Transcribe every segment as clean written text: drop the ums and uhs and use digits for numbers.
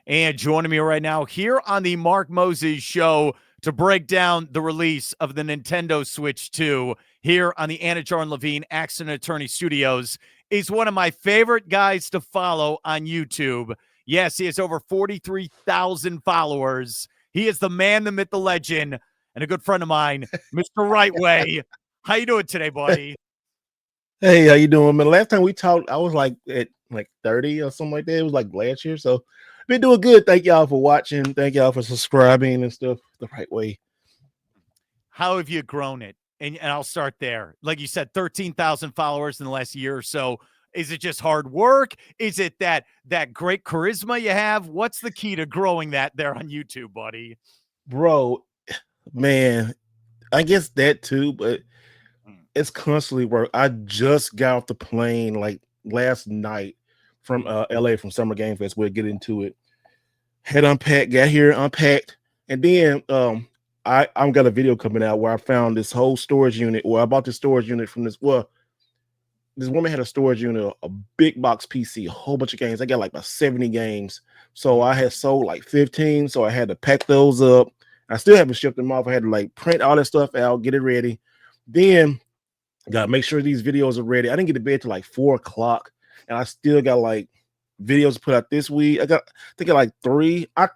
And joining me right now here on the Mark Moses Show to break down the release of the Nintendo Switch 2 here on the Anidjar and Levine Accident Attorney Studios is one of my favorite guys to follow on YouTube. Yes, he has over 43,000 followers. He is the man, the myth, the legend, and a good friend of mine, Mr. Wright. How you doing today, buddy? Hey, how you doing, man? Last time we talked, I was like at like 30 or something like that. It was like last year. So been doing good. Thank y'all for watching. Thank y'all for subscribing and stuff the right way. How have you grown it? And I'll start there. Like you said, 13,000 followers in the last year or so. Is it just hard work? Is it that great charisma you have? What's the key to growing that there on YouTube, buddy? Bro, man, I guess that too, but it's constantly work. I just got off the plane like last night from LA from Summer Game Fest. We'll get into it. Had unpacked, got here, unpacked, and then I'm got a video coming out where I found this whole storage unit, or I bought this storage unit from this woman had a storage unit, a big box PC, a whole bunch of games. I got like about 70 games. So I had sold like 15. So I had to pack those up. I still haven't shipped them off. I had to like print all that stuff out, get it ready. Then gotta make sure these videos are ready. I didn't get to bed till like 4 o'clock, and I still got like videos to put out this week. I think like 3. I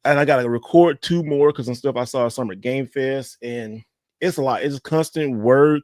gotta record 2 more because some stuff I saw at Summer Game Fest, and it's a lot. It's constant work.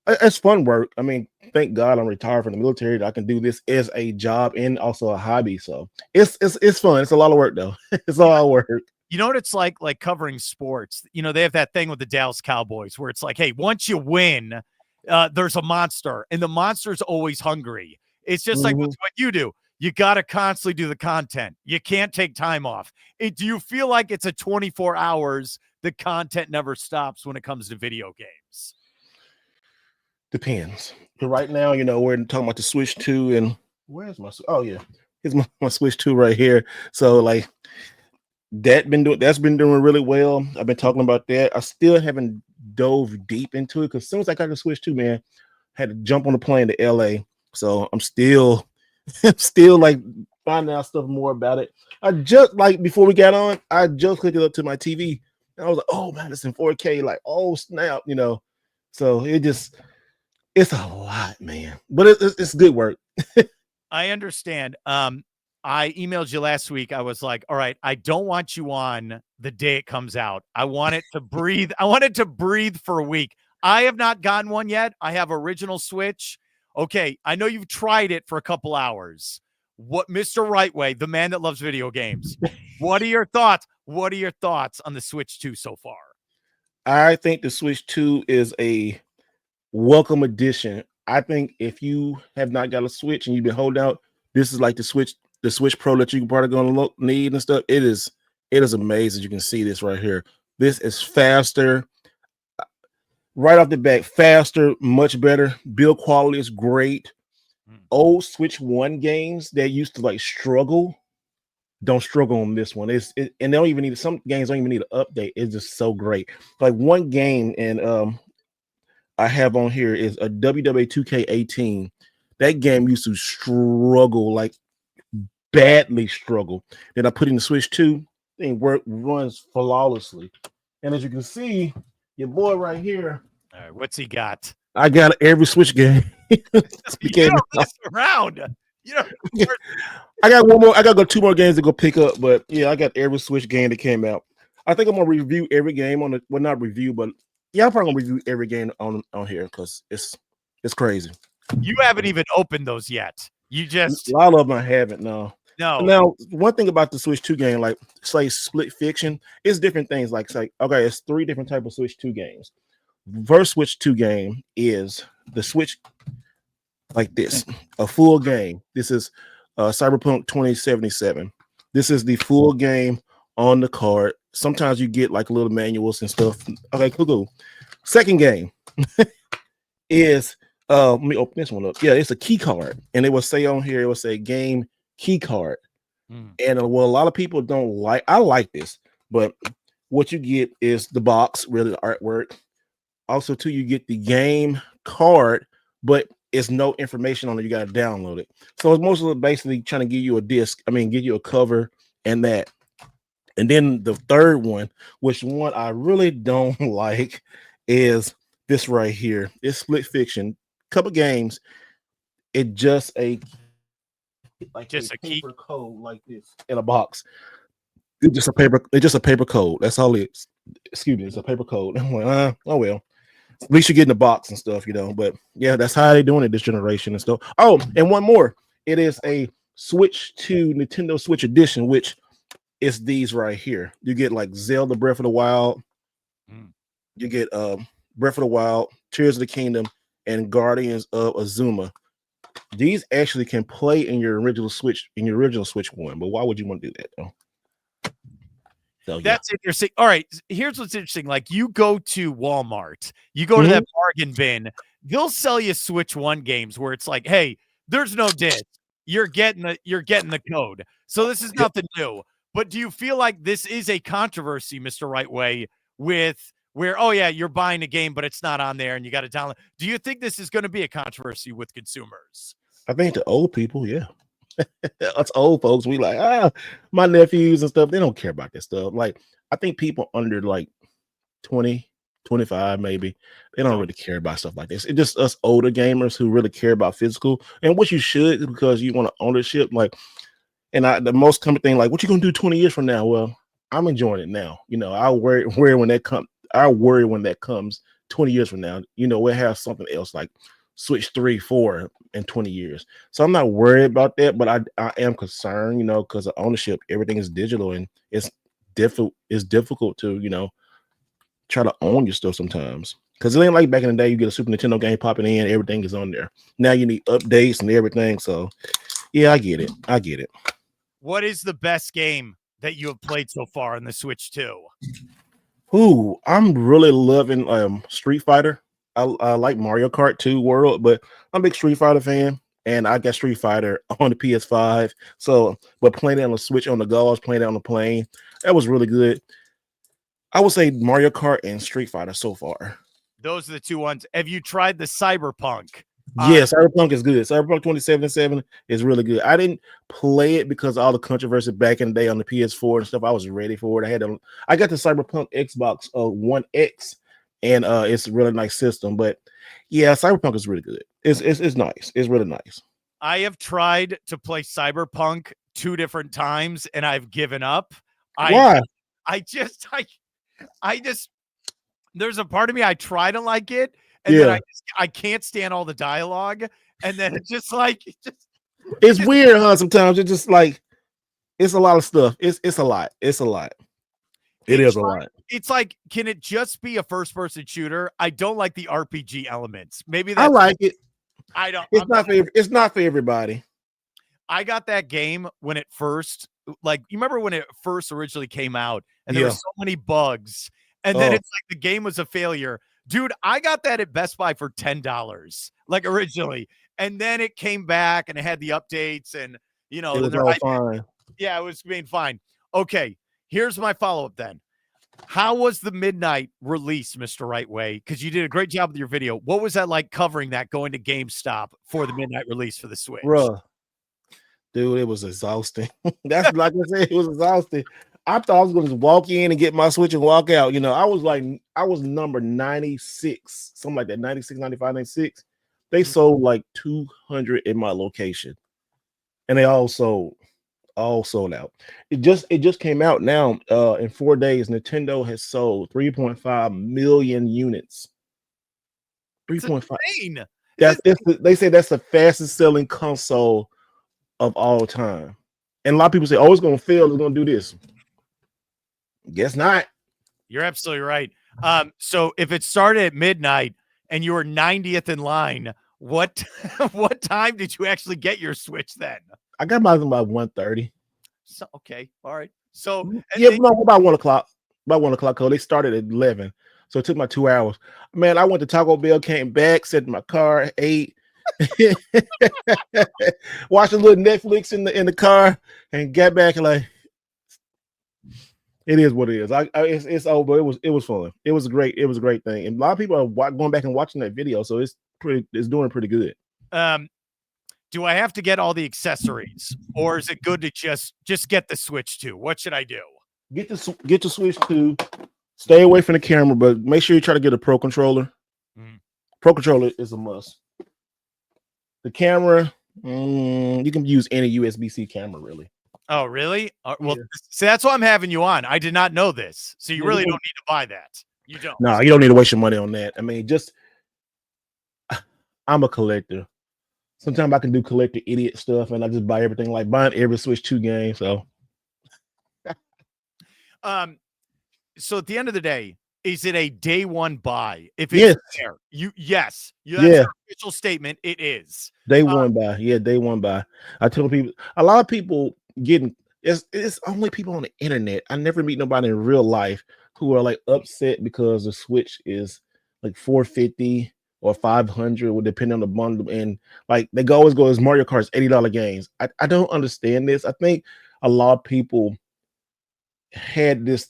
It's fun work. I mean, thank God I'm retired from the military that I can do this as a job and also a hobby. So it's fun. It's a lot of work though. It's a lot of work. You know what it's like covering sports? You know, they have that thing with the Dallas Cowboys where it's like, hey, once you win, there's a monster, and the monster's always hungry. It's just like what you do. You got to constantly do the content. You can't take time off. Do you feel like it's a 24 hours, the content never stops when it comes to video games? Depends. But right now, you know, we're talking about the Switch 2, and where's my? Oh yeah, here's my Switch 2 right here. So like that's been doing really well. I've been talking about that. I still haven't dove deep into it because as soon as I got the Switch 2, man, I had to jump on the plane to LA. So I'm still like finding out stuff more about it. I just like before we got on, I just clicked it up to my TV, and I was like, oh man, it's in 4K. Like, oh snap, you know. So it's a lot, man, but it's good work. I understand. I emailed you last week. I was like, all right, I don't want you on the day it comes out. I want it to breathe. I want it to breathe for a week. I have not gotten one yet. I have original Switch. Okay, I know you've tried it for a couple hours. What, Mr. Rightway, the man that loves video games, what are your thoughts? What are your thoughts on the Switch 2 so far? I think the Switch 2 is a welcome addition. I think if you have not got a Switch and you've been holding out, this is like the Switch Pro that you're probably going to need and stuff. It is amazing. You can see this right here. This is faster. Right off the bat, faster, much better. Build quality is great. Old Switch 1 games that used to like struggle, don't struggle on this one. And they don't even need, some games don't even need an update. It's just so great. Like one game, and I have on here is a WWE 2K18. That game used to struggle, like badly struggle. Then I put in the Switch 2, thing runs flawlessly. And as you can see, your boy right here. All right, what's he got? I got every Switch game. You don't mess around. You know, I got one more. I got to go 2 more games to go pick up. But yeah, I got every Switch game that came out. I think I'm gonna review every game on the. Well, not review, but yeah, I'm probably gonna review every game on here because it's crazy. You haven't even opened those yet. You just a lot of them I haven't. No. Now, one thing about the Switch 2 game, like say Split Fiction, it's different things. Like say, okay, it's 3 different types of Switch 2 games. First Switch 2 game is the Switch like this, a full game. This is Cyberpunk 2077. This is the full game on the card. Sometimes you get like little manuals and stuff. Okay, cool. Second game is let me open this one up. Yeah, it's a key card, and it will say on here, it will say game key card. And what a lot of people don't like, I like this, but what you get is the box, really the artwork. Also, too, you get the game card, but it's no information on it. You got to download it. So it's mostly basically trying to give you a disc. I mean, give you a cover and that. And then the third one, which one I really don't like, is this right here. It's Split Fiction. Couple games. It just Just a a key. paper code like this in a box. It's just a paper. It's just a paper code. That's all it is. Excuse me. It's a paper code. I'm like, oh well. At least you get in the box and stuff, But yeah, that's how they doing it this generation and stuff. Oh, and one more. It is a Switch to Nintendo Switch edition, which is these right here. You get like Zelda Breath of the Wild. You get Breath of the Wild, Tears of the Kingdom, and Guardians of Azuma. These actually can play in your original Switch one, but why would you want to do that though? So, that's interesting. All right, here's what's interesting. Like you go to Walmart, you go to that bargain bin, they'll sell you Switch 1 games where it's like, hey, there's no disc. You're getting the code. So this is nothing new. But do you feel like this is a controversy, Mr. Rightway, with where, oh yeah, you're buying a game, but it's not on there and you got to download? Do you think this is going to be a controversy with consumers? I think the old people, yeah. Us old folks, we like, my nephews and stuff, they don't care about this stuff. Like, I think people under like 20, 25, maybe, they don't really care about stuff like this. It's just us older gamers who really care about physical, and what you should, because you want to ownership. Like, and the most common thing, like, what you gonna do 20 years from now? Well, I'm enjoying it now. I'll worry when that comes. I'll worry when that comes 20 years from now. We'll have something else like Switch 3, 4 in 20 years. So I'm not worried about that, but I am concerned, because of ownership, everything is digital and it's difficult to, try to own your stuff sometimes. Because it ain't like back in the day, you get a Super Nintendo game popping in, everything is on there. Now you need updates and everything. So yeah, I get it. What is the best game that you have played so far on the Switch 2? Ooh, I'm really loving Street Fighter. I like Mario Kart 2 World, but I'm a big Street Fighter fan, and I got Street Fighter on the PS5. So, but playing it on the Switch on the go, I was playing it on the plane. That was really good. I would say Mario Kart and Street Fighter so far. Those are the two ones. Have you tried the Cyberpunk? Yes, Cyberpunk is good. Cyberpunk 2077 is really good. I didn't play it because of all the controversy back in the day on the PS4 and stuff. I was ready for it. I got the Cyberpunk Xbox One X, and it's a really nice system. But yeah, Cyberpunk is really good. It's nice. It's really nice. I have tried to play Cyberpunk 2 different times, and I've given up. Why? I just there's a part of me I try to like it, and then I can't stand all the dialogue, and then it's just like it's weird, huh? Sometimes it's just like it's a lot of stuff. It's a lot. It is a lot. It's like, can it just be a first-person shooter? I don't like the RPG elements. Maybe I like it. I don't. It's not for everybody. I got that game when it first, like, you remember when it first originally came out, and there were so many bugs, and then it's like the game was a failure. Dude, I got that at Best Buy for $10, like originally, and then it came back and it had the updates, and it was all fine. Yeah, it was being fine. Okay, here's my follow-up then. How was the midnight release, Mr. Rightway? Because you did a great job with your video. What was that like covering that, going to GameStop for the midnight release for the Switch? Bruh, dude, it was exhausting. That's like I said, it was exhausting. I thought I was going to walk in and get my Switch and walk out. I was number 96, something like that, 96, 95, 96. They sold like 200 in my location, and they all sold out. It just came out now. In 4 days, Nintendo has sold 3.5 million units. 3.5. They say that's the fastest selling console of all time. And a lot of people say, "Oh, it's gonna fail. It's gonna do this." Guess not. You're absolutely right. So if it started at midnight and you were 90th in line, what time did you actually get your Switch then? I got mine about 1:30. So okay, all right. So about 1 o'clock. About 1 o'clock. They started at 11, so it took my 2 hours. Man, I went to Taco Bell, came back, sat in my car, ate, watched a little Netflix in the car, and got back and like, it is what it is. It's over. It was fun. It was a great thing, and a lot of people are going back and watching that video, so it's doing pretty good. Do I have to get all the accessories, or is it good to just get the Switch 2? What should I do? Get the Switch 2. Stay away from the camera, but make sure you try to get a Pro controller. Pro controller is a must. The camera, you can use any USB-C camera, really. Oh, really? Well, Yeah. see, that's why I'm having you on. I did not know this. So you really don't need to buy that. You don't. No, you don't need to waste your money on that. I mean, I'm a collector. Sometimes I can do collector idiot stuff, and I just buy everything, like buying every Switch 2 game. So, so at the end of the day, is it a day one buy? If yes, it's there, that's yeah, your official statement. It is day one buy. Yeah, day one buy. I tell people, a lot of people getting it's only people on the internet. I never meet nobody in real life who are like upset because the Switch is like 450 or 500, would depend on the bundle. And like they always go as Mario Kart's $80 games. I don't understand this. I think a lot of people had this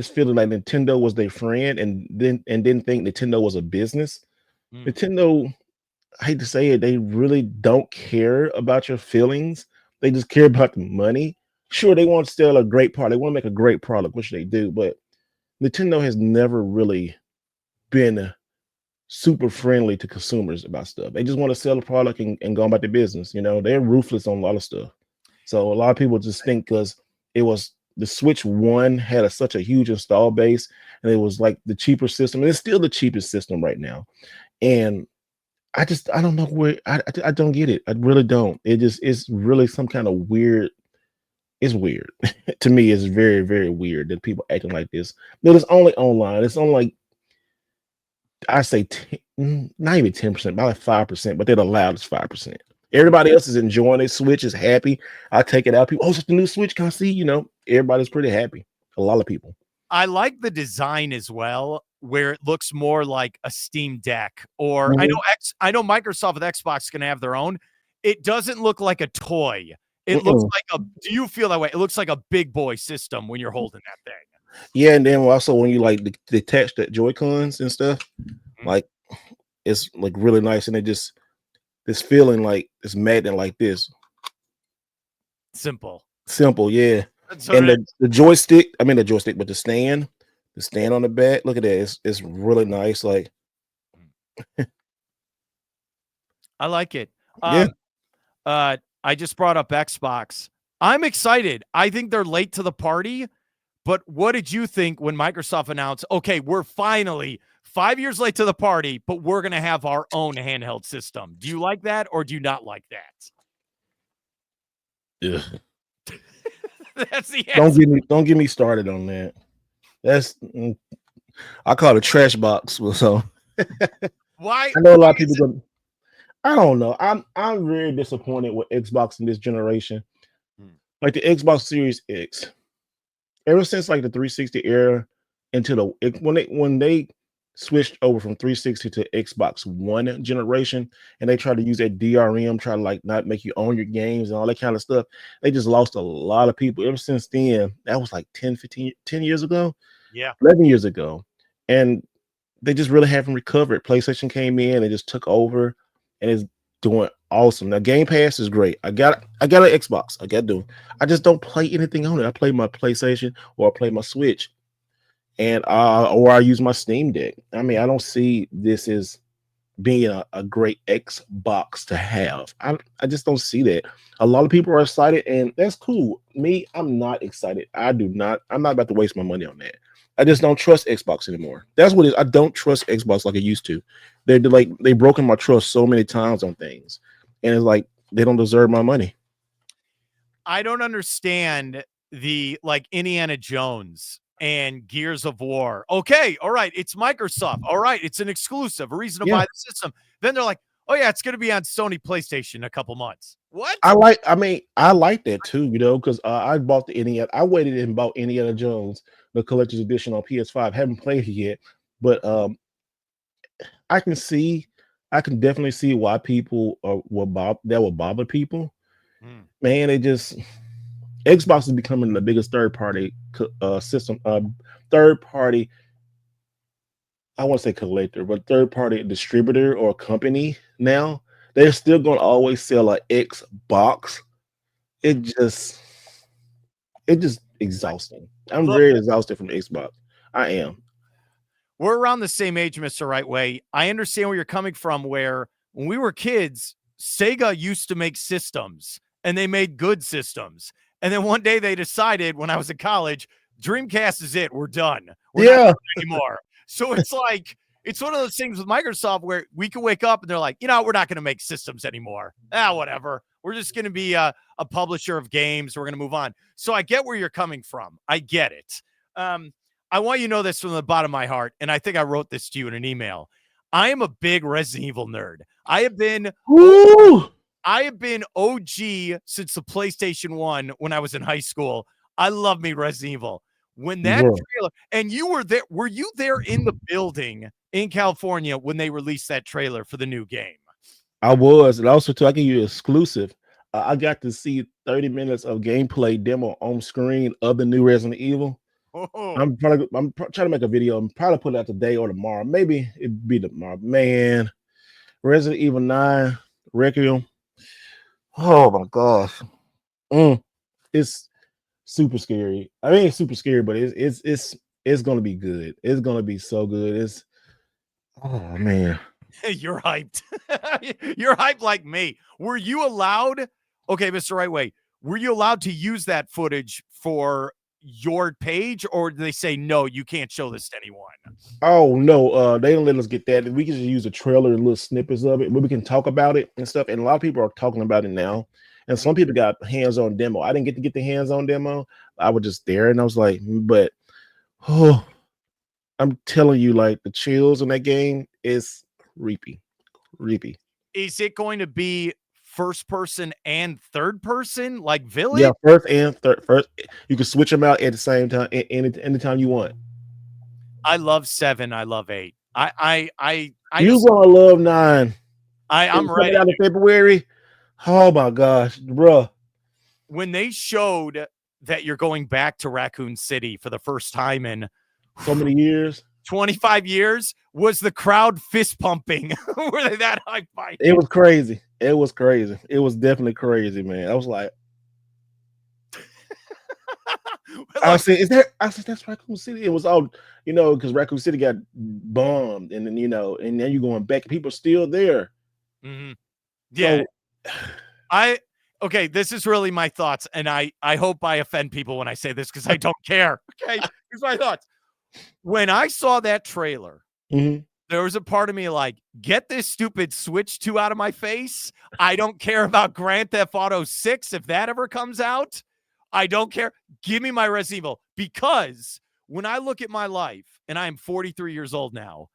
feeling like Nintendo was their friend, and didn't think Nintendo was a business. Nintendo, I hate to say it, they really don't care about your feelings. They just care about the money. Sure, they want to sell a great product. They want to make a great product, which they do, but Nintendo has never really been super friendly to consumers about stuff. They just want to sell a product and go about their business. They're ruthless on a lot of stuff. So a lot of people just think because it was the Switch 1 had such a huge install base, and it was like the cheaper system, and it's still the cheapest system right now. And I don't know where I don't get it. I really don't. It's really some kind of weird. It's weird to me. It's very, very weird that people acting like this. But it's only online. It's only like, I say not even 10%, about like 5%, but they're the loudest 5%. Everybody else is enjoying it. Switch is happy. I take it out. People, it's the new Switch. Can I see? Everybody's pretty happy. A lot of people. I like the design as well, where it looks more like a Steam Deck, or I know Microsoft with Xbox can have their own. It doesn't look like a toy. It looks like do you feel that way? It looks like a big boy system when you're holding that thing. Yeah, and then also when you like detach the Joy-Cons and stuff, like it's like really nice, and it just this feeling like it's magnet like this. Simple, yeah. So and the joystick, but the stand on the back, look at that. It's really nice. Like, I like it. Yeah. I just brought up Xbox. I'm excited. I think they're late to the party, but what did you think when Microsoft announced, okay, we're finally 5 years late to the party, but we're going to have our own handheld system? Do you like that, or do you not like that? Yeah. That's the answer. Don't get me started on that. I call it a trash box. So Why? I know a lot of people I don't know. I'm very disappointed with Xbox in this generation. Like the Xbox Series X. Ever since like the 360 era into when they switched over from 360 to Xbox One generation, and they tried to use that DRM, try to like not make you own your games and all that kind of stuff, they just lost a lot of people. Ever since then, that was like 10 years ago. Yeah. 11 years ago. And they just really haven't recovered. PlayStation came in and just took over, and it's doing awesome. Now Game Pass is great. I got an Xbox. I just don't play anything on it. I play my PlayStation or I play my Switch, and or I use my Steam Deck. I mean, I don't see this as being a great Xbox to have. I just don't see that. A lot of people are excited, and that's cool. Me, I'm not excited. I'm not about to waste my money on that. I just don't trust Xbox anymore. That's what it is. I don't trust Xbox like I used to. They've broken my trust so many times on things, and it's like they don't deserve my money. I don't understand the like Indiana Jones and Gears of War. Okay, all right, it's Microsoft. All right, it's an exclusive, a reason to buy the system. Then they're like, oh yeah, it's going to be on Sony PlayStation in a couple months. What? I like that too, because I bought the Indiana. I waited and bought Indiana Jones, the collector's edition on PS5. Haven't played it yet, but I can definitely see why people will bother people. Man, Xbox is becoming the biggest third party system, third party. I won't say collector, but third party distributor or company now. they're still gonna always sell an Xbox. It just exhausting. I'm Look, very exhausted from the Xbox. I am. we're around the same age, Mr. Right Way. I understand where you're coming from, where when we were kids, Sega used to make systems and they made good systems. And then one day they decided when I was in college, Dreamcast is it. We're done. We're not Yeah. doing it anymore. So it's like, it's one of those things with Microsoft where we can wake up and they're like, we're not going to make systems anymore. Whatever. We're just going to be a publisher of games. We're going to move on. So I get where you're coming from. I get it. I want you to know this from the bottom of my heart, and I think I wrote this to you in an email. I am a big Resident Evil nerd. I have been OG since the PlayStation 1 when I was in high school. I love me Resident Evil. When that trailer, and you were there, were you there in the building in California when they released that trailer for the new game? I was, and also too, I give you an exclusive. I got to see 30 minutes of gameplay demo on screen of the new Resident Evil. Oh. I'm trying to make a video and probably put it out today or tomorrow. Maybe it'd be tomorrow. Man, Resident Evil 9 Requiem. Oh my gosh. It's super scary. I mean, it's super scary, but it's gonna be good. It's gonna be so good. Oh man. You're hyped. You're hyped like me. Were you allowed? Okay, Mr. Right Way. Were you allowed to use that footage for your page, or did they say no, you can't show this to anyone? Oh no, they don't let us get that. We can just use a trailer and little snippets of it, but we can talk about it and stuff. And a lot of people are talking about it now. And some people got hands-on demo. I didn't get to get the hands-on demo. I was just there and I was like, but I'm telling you, like the chills in that game is creepy. Is it going to be first person and third person like Village? Yeah, first and third. First, you can switch them out at the same time, anytime you want. I love 7. I love 8. You gonna love 9. I'm ready. Out in February. Oh my gosh, bro! When they showed that you're going back to Raccoon City for the first time in so many years, 25 years, was the crowd fist pumping? Were they that hyped by it? It was crazy. It was crazy. It was definitely crazy, man. I was like, I said, that's Raccoon City. It was all, because Raccoon City got bombed, and then and now you're going back, and people are still there. Mm-hmm. Yeah. So, okay, this is really my thoughts, and I hope I offend people when I say this because I don't care. Okay, here's my thoughts. When I saw that trailer, there was a part of me like, get this stupid Switch 2 out of my face. I don't care about Grand Theft Auto 6 if that ever comes out. I don't care. Give me my Resident Evil. Because when I look at my life, and I am 43 years old now,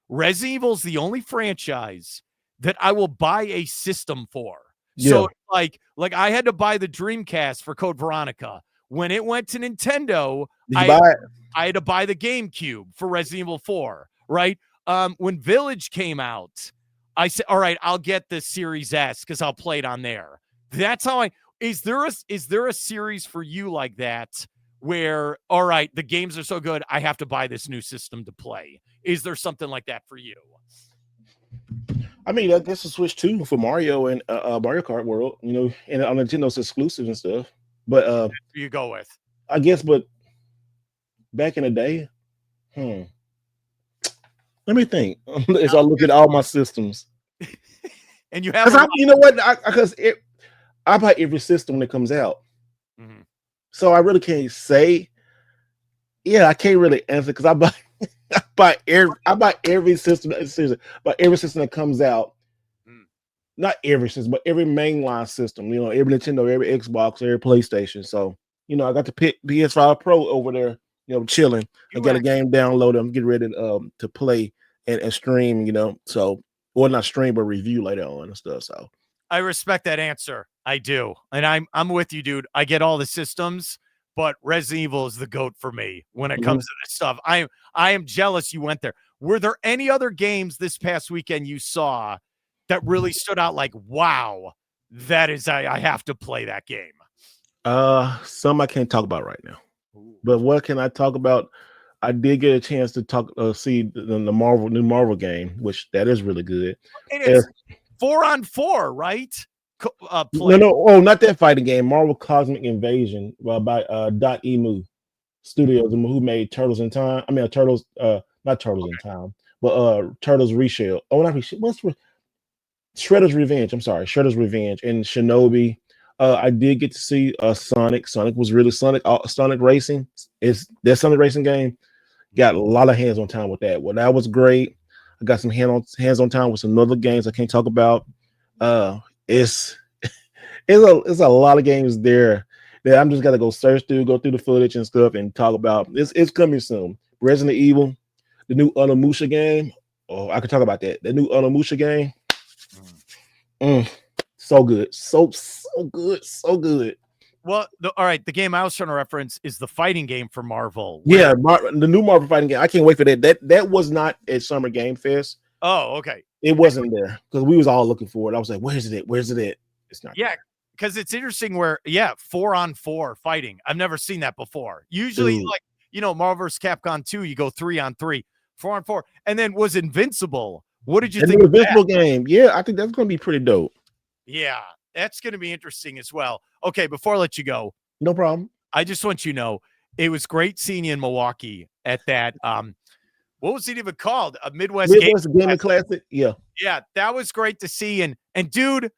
Resident Evil is the only franchise that I will buy a system for. Yeah. So like I had to buy the Dreamcast for Code Veronica. When it went to Nintendo, I had to buy the GameCube for Resident Evil 4, right? When Village came out, I said, all right, I'll get the Series S because I'll play it on there. That's how is there a series for you like that where, all right, the games are so good, I have to buy this new system to play? Is there something like that for you? I mean, I guess a Switch 2 for Mario and Mario Kart World, and on Nintendo's exclusive and stuff. But who you go with? I guess, but back in the day, let me think. As I look at all my systems, and you have, because I buy every system that comes out, so I really can't say. Yeah, I can't really answer because I buy every system. But every system that comes out, not every system, but every mainline system. Every Nintendo, every Xbox, every PlayStation. So I got the PS5 Pro over there, chilling. I got a game downloaded. I'm getting ready to play and stream. So not stream but review later on and stuff. So I respect that answer. I do, and I'm with you, dude. I get all the systems. But Resident Evil is the GOAT for me when it comes to this stuff. I am jealous you went there. Were there any other games this past weekend you saw that really stood out like, wow, that is, I have to play that game? Some I can't talk about right now. But what can I talk about? I did get a chance to see the new Marvel game, which that is really good. And it's 4-on-4, right? No, no, oh, not that fighting game. Marvel Cosmic Invasion by Dot Emu Studios, who made Turtles in Time. I mean, Turtles, not Turtles in Time, but Turtles Reshell. Oh, not Reshell. Shredder's Revenge. I'm sorry, Shredder's Revenge and Shinobi. I did get to see Sonic. Sonic was really Sonic Racing. Is that Sonic Racing game? Got a lot of hands-on time with that. Well, that was great. I got some hands-on time with some other games I can't talk about. It's a lot of games there that I'm just gotta go search through, go through the footage and stuff, and talk about. It's coming soon. Resident Evil, the new Onimusha game. Oh, I could talk about that. The new Onimusha game. So good, so good, so good. Well, all right. The game I was trying to reference is the fighting game for Marvel. Yeah, the new Marvel fighting game. I can't wait for that. That was not at Summer Game Fest. Oh, okay. It wasn't there because we was all looking for it. I was like, "Where's it at? Where's it at?" It's not. Yeah, because it's interesting where 4-on-4 fighting. I've never seen that before. Usually, Dude. like Marvel vs. Capcom 2, you go 3-on-3, 4-on-4, and then was Invincible. What did you think The of that? Invincible game? Yeah, I think that's going to be pretty dope. Yeah, that's going to be interesting as well. Okay, before I let you go, no problem. I just want you to know it was great seeing you in Milwaukee at that. What was it even called? A Midwest Gaming Classic. Yeah, yeah, that was great to see. And dude,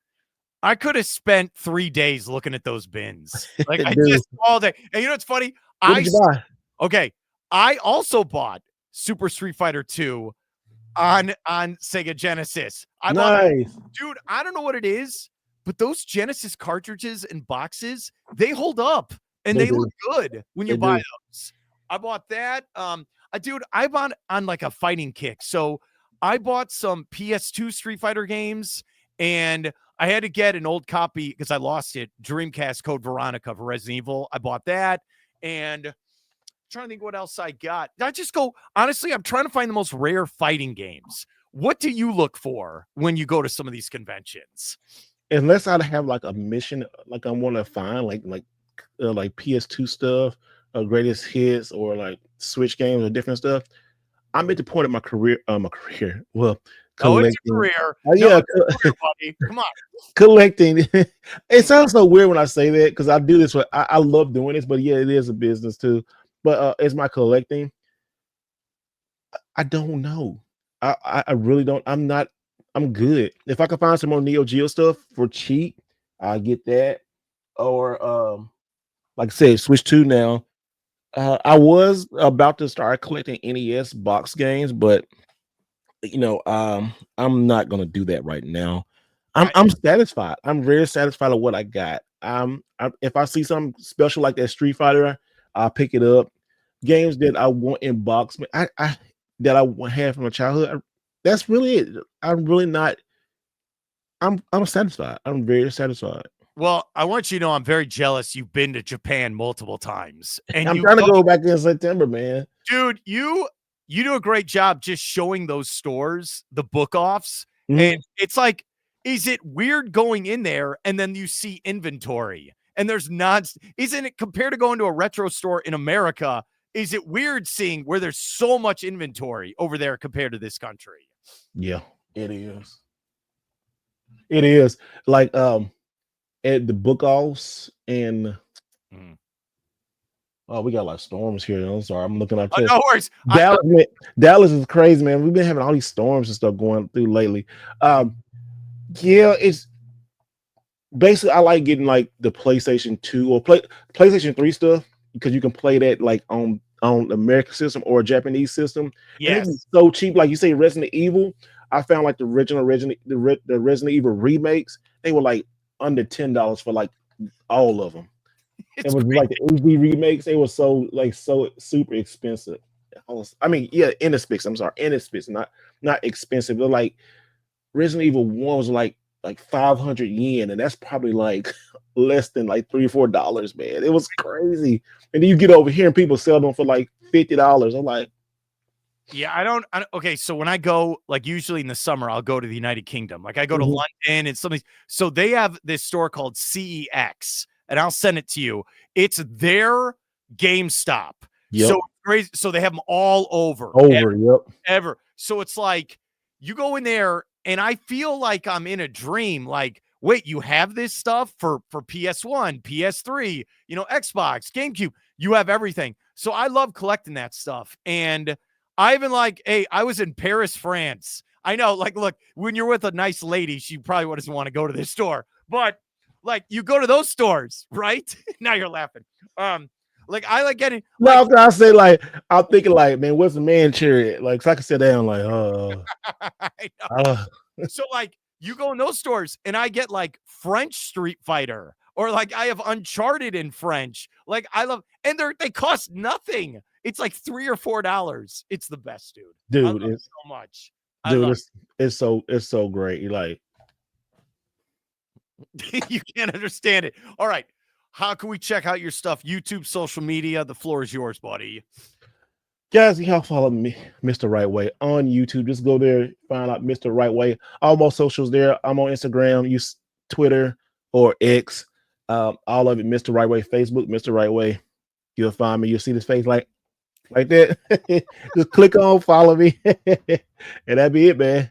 I could have spent 3 days looking at those bins. Like I just all day. And you know what's funny? What did you buy? Okay, I also bought Super Street Fighter 2 on Sega Genesis. Dude, I don't know what it is, but those Genesis cartridges and boxes, they hold up and they look good when you buy those. I bought that. I bought on like a fighting kick. So I bought some PS2 Street Fighter games and I had to get an old copy because I lost it. Dreamcast Code Veronica for Resident Evil. I bought that and trying to think what else I got. I just go, honestly, I'm trying to find the most rare fighting games. What do you look for when you go to some of these conventions? Unless I have like a mission, like I want to find like PS2 stuff, greatest hits, or like Switch games or different stuff. I'm at the point of my career. Well, collecting. It's a career. Yeah, career, buddy. Come on. Collecting. It sounds so weird when I say that because I do this. I love doing this, but yeah, it is a business too. But it's my collecting. I don't know. I really don't. I'm good. If I can find some more Neo Geo stuff for cheap, I get that. Or like I said, Switch 2 now. I was about to start collecting NES box games, but I'm not gonna do that right now. I'm satisfied. I'm very satisfied with what I got. If I see something special like that Street Fighter, I'll pick it up. Games that I want in box, that I had from my childhood. That's really it. I'm really not. I'm satisfied. I'm very satisfied. Well, I want you to know I'm very jealous. You've been to Japan multiple times, and I'm trying to go back in September, man. Dude, you do a great job just showing those stores, the book offs, and it's like, is it weird going in there and then you see inventory and there's not? Isn't it compared to going to a retro store in America? Is it weird seeing where there's so much inventory over there compared to this country? Yeah, it is. It is like at the book offs and oh, we got a lot of storms here. I'm sorry, I'm looking up. No worries. Dallas is crazy, man. We've been having all these storms and stuff going through lately. Yeah, it's basically I like getting like the PlayStation 2 or PlayStation 3 stuff because you can play that like on American system or a Japanese system. Yes, and it's so cheap. Like you say, Resident Evil. I found like the Resident Evil remakes. They were like under $10 for like all of them. It was like the HD remakes. They were so super expensive. Inexpensive. I'm sorry, inexpensive, not expensive. But like Resident Evil 1 was like 500 yen, and that's probably like less than like $3-4, man. It was crazy. And then you get over here and people sell them for like $50. I'm like, yeah, okay, so when I go, like usually in the summer, I'll go to the United Kingdom. Like I go to London and something. So they have this store called CEX, and I'll send it to you. It's their GameStop. Yep. So crazy. So they have them all over. Ever. So it's like you go in there And I feel like I'm in a dream. Like, wait, you have this stuff for PS1, PS3, Xbox, GameCube. You have everything. So I love collecting that stuff. And I even like, hey, I was in Paris, France. I know, like, look, when you're with a nice lady, she probably doesn't want to go to this store. But like, you go to those stores, right? Now you're laughing. Like I like getting. No, Like, I was gonna say like I'm thinking like, man, what's the man chariot? Like, so I can sit down like, I know. uh, So like you go in those stores and I get like French Street Fighter or like I have Uncharted in French. Like I love, and they cost nothing. It's like $3 or $4. It's the best, dude. I love dude, it it's so much. I dude, love it's so great. You like, it. You can't understand it. All right. How can we check out your stuff? YouTube, social media. The floor is yours, buddy. guys, you can follow me, Mr. Right Way, on YouTube. Just go there, find out Mr. Right Way. All my socials there. I'm on Instagram, use Twitter or X. All of it, Mr. Right Way, Facebook, Mr. Right Way. You'll find me. You'll see this face like that. Just click on follow me, and that'd be it, man.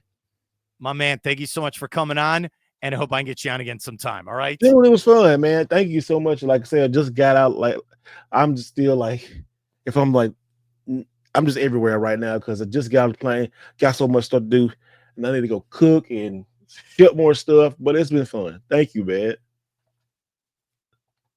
My man, thank you so much for coming on. And I hope I can get you on again sometime. All right. Dude, it was fun, man. Thank you so much. Like I said, I just got out. Like, I'm just still like, if I'm like, I'm just everywhere right now because I just got on the plane, got so much stuff to do, and I need to go cook and ship more stuff. But it's been fun. Thank you, man.